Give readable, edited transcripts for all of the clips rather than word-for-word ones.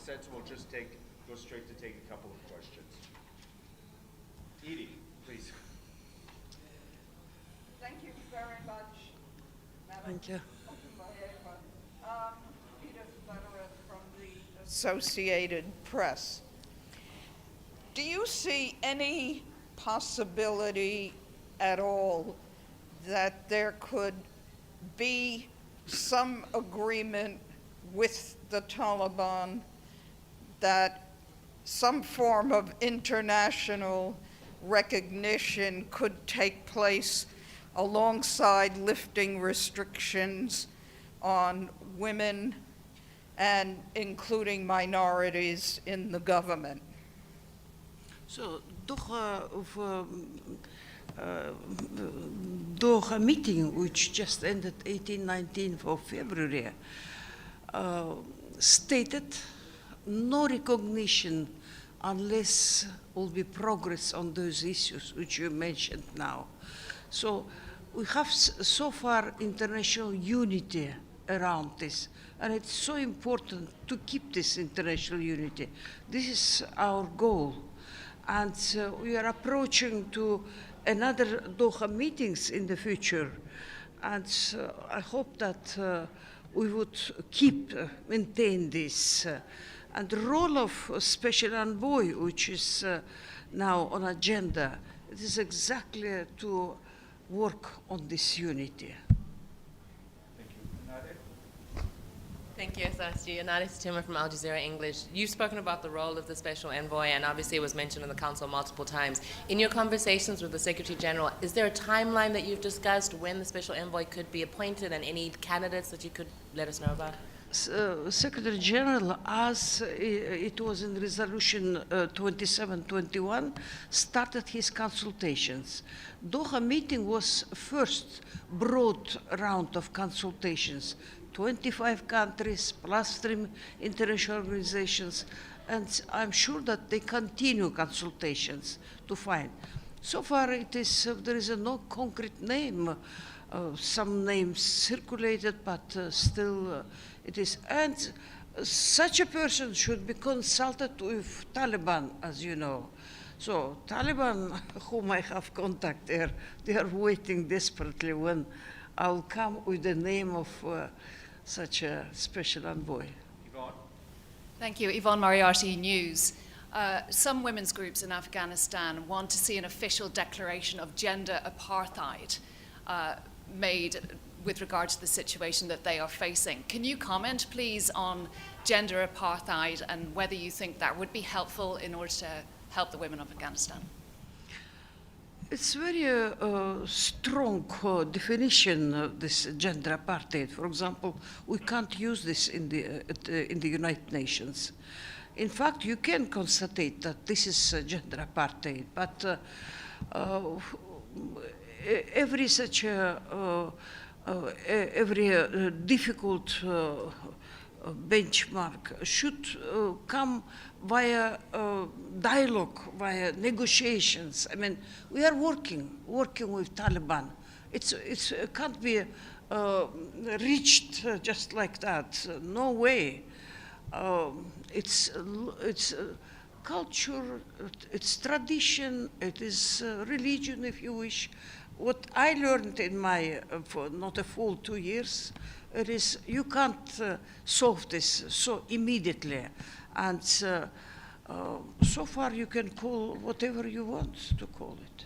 sense, we'll just go straight to take a couple of questions. Edie, please. Thank you very much, Madam Thank you. Otunbayeva. Edith Lederer from the Associated Press. Do you see any possibility at all that there could be some agreement with the Taliban that some form of international recognition could take place alongside lifting restrictions on women and including minorities in the government? So Doha meeting, which just ended 18-19th of February, stated no recognition unless will be progress on those issues which you mentioned now. So we have so far international unity around this, and it's so important to keep this international unity. This is our goal. And we are approaching to another Doha meetings in the future. And I hope that we would maintain this. And the role of special envoy, which is now on agenda, it is exactly to work on this unity. Thank you, Sasji. Anadis Timur from Al Jazeera English. You've spoken about the role of the Special Envoy, and obviously it was mentioned in the Council multiple times. In your conversations with the Secretary General, is there a timeline that you've discussed when the Special Envoy could be appointed, and any candidates that you could let us know about? Secretary General, as it was in Resolution 2721, started his consultations. Doha meeting was first broad round of consultations. 25 countries plus 3 international organizations, and I'm sure that they continue consultations to find. So far, there is no concrete name. Some names circulated, but still it is. And such a person should be consulted with Taliban, as you know. So Taliban, whom I have contact there, they are waiting desperately when I'll come with the name of such a special envoy. Yvonne? Thank you. Yvonne Moriarty, News. Some women's groups in Afghanistan want to see an official declaration of gender apartheid made with regard to the situation that they are facing. Can you comment, please, on gender apartheid and whether you think that would be helpful in order to help the women of Afghanistan? It's very strong definition of this gender apartheid. For example, we can't use this in the United Nations. In fact, you can constatate that this is gender apartheid, but every such every difficult benchmark should come via dialogue, via negotiations. I mean, we are working with Taliban. It can't be reached just like that. No way. It's culture, it's tradition, it is religion, if you wish. What I learned in my, for not a full 2 years, it is you can't solve this so immediately. And so far you can call whatever you want to call it.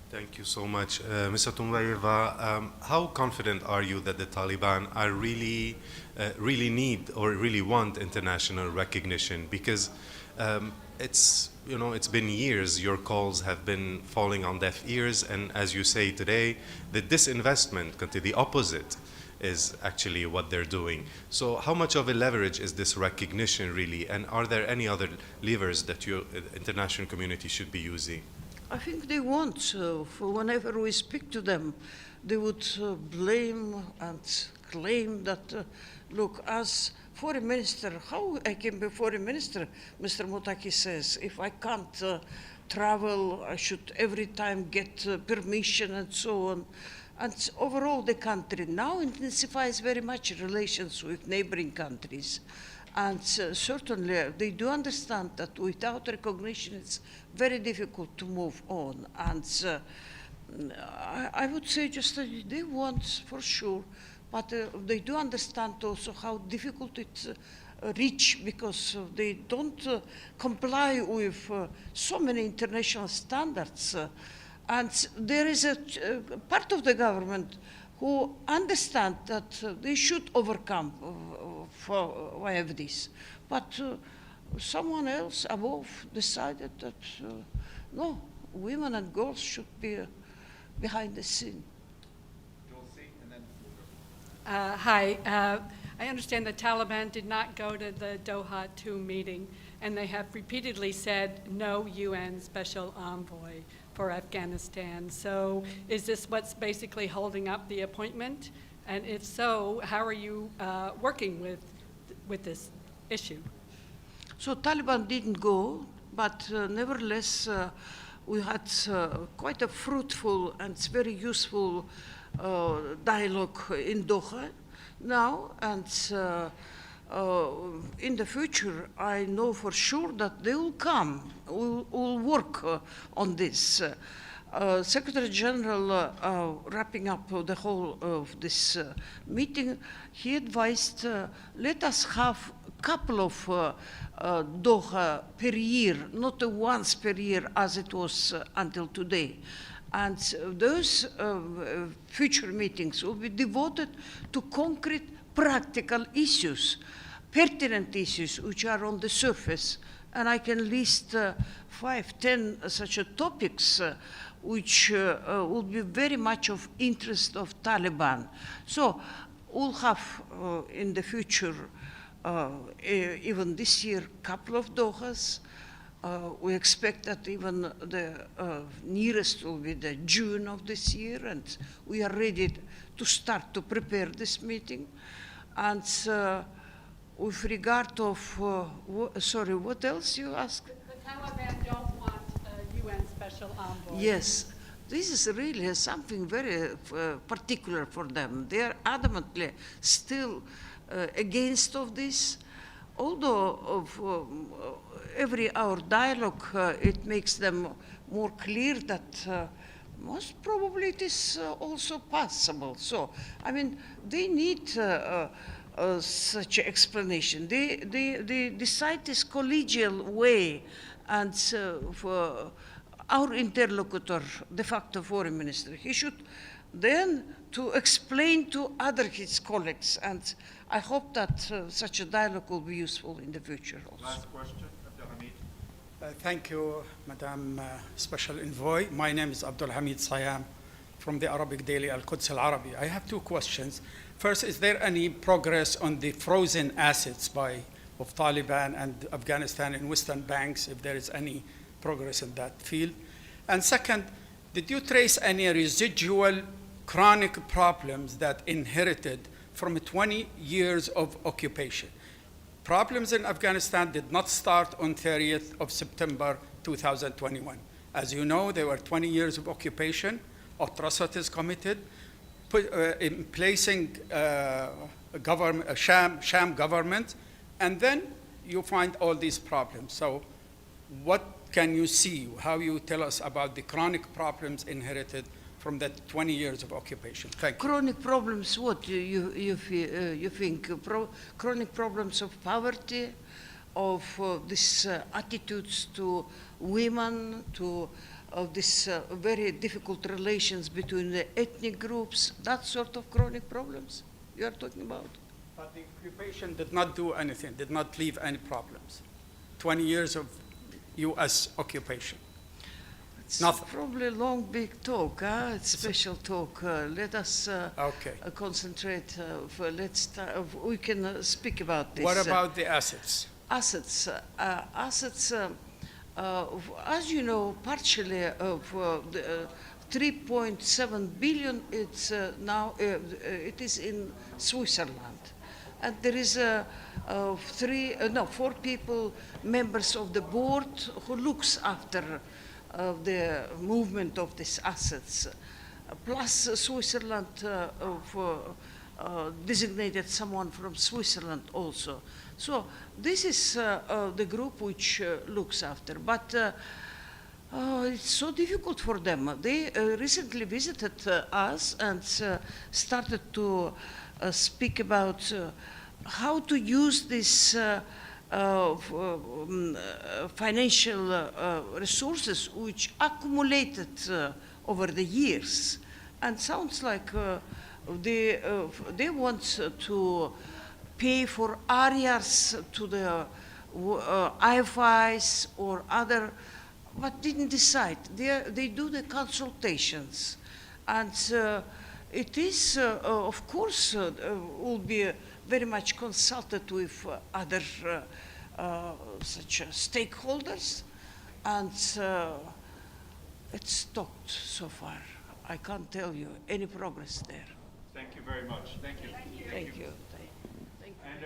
Thank you so much. Ms. Otunbayeva, how confident are you that the Taliban are really need or really want international recognition? Because it's been years, your calls have been falling on deaf ears, and as you say today, the disinvestment, the opposite, is actually what they're doing. So how much of a leverage is this recognition really, and are there any other levers that the international community should be using? I think they want, for whenever we speak to them, they would blame and claim that, look, as foreign minister, how I can be foreign minister, Mr. Mutaki says, if I can't travel, I should every time get permission and so on. And overall the country now intensifies very much relations with neighboring countries. And certainly they do understand that without recognition it's very difficult to move on. And I would say just that they want for sure, but they do understand also how difficult it's reach, because they don't comply with so many international standards. And there is a part of the government who understand that they should overcome via this. But someone else above decided that no, women and girls should be behind the scene. Dulcie, and then Hi. I understand the Taliban did not go to the Doha 2 meeting, and they have repeatedly said no UN special envoy for Afghanistan. So is this what's basically holding up the appointment? And if so, how are you working with this issue? So Taliban didn't go, but nevertheless, we had quite a fruitful and very useful dialogue in Doha now, and in the future, I know for sure that they will come, will work on this. Secretary General, wrapping up the whole of this meeting, he advised, let us have a couple of Doha per year, not once per year as it was until today. And those future meetings will be devoted to concrete practical issues, pertinent issues which are on the surface. And I can list 5, 10 such topics which will be very much of interest of Taliban. So we'll have in the future, even this year, a couple of Dohas. We expect that even the nearest will be the June of this year, and we are ready to start to prepare this meeting. And with regard of, sorry, what else you asked? The Taliban don't want a UN special envoy. Yes, this is really something very particular for them. They are adamantly still against of this. Although of every our dialogue, it makes them more clear that most probably it is also possible. So, I mean, they need such an explanation. They decide this collegial way, and for our interlocutor, de facto foreign minister, he should then to explain to other his colleagues, and I hope that such a dialogue will be useful in the future also. last question, Abdelhamid. Thank you, Madam Special Envoy. My name is Abdul Hamid Sayam from the Arabic daily Al-Quds Al-Arabi. I have 2 questions. First, is there any progress on the frozen assets of Taliban and Afghanistan in Western banks, if there is any progress in that field? And second, did you trace any residual chronic problems that inherited from 20 years of occupation? Problems in Afghanistan did not start on 30th of September 2021. As you know, there were 20 years of occupation, atrocities committed, in placing a sham government, and then you find all these problems. So what can you see, how you tell us about the chronic problems inherited from that 20 years of occupation? Thank you. Chronic problems, what you think? Chronic problems of poverty, of these attitudes to women, to these very difficult relations between the ethnic groups, that sort of chronic problems you are talking about? But the occupation did not do anything, did not leave any problems. 20 years of U.S. occupation. It's Nothing. probably a long, big talk, huh? It's special talk. Let us Okay. concentrate. We can speak about this. What about the assets? Assets? As you know, partially of the 3.7 billion, it's now it is in Switzerland, and there is 4 people, members of the board, who looks after the movement of these assets. Plus, Switzerland designated someone from Switzerland also. So this is the group which looks after. But it's so difficult for them. They recently visited us and started to speak about how to use this financial resources which accumulated over the years. And sounds like they want to pay for areas to the IFIs or other, but didn't decide. They do the consultations. And it is, of course, will be very much consulted with other such stakeholders, and it's stopped so far. I can't tell you any progress there. Thank you very much. Thank you. Thank you. And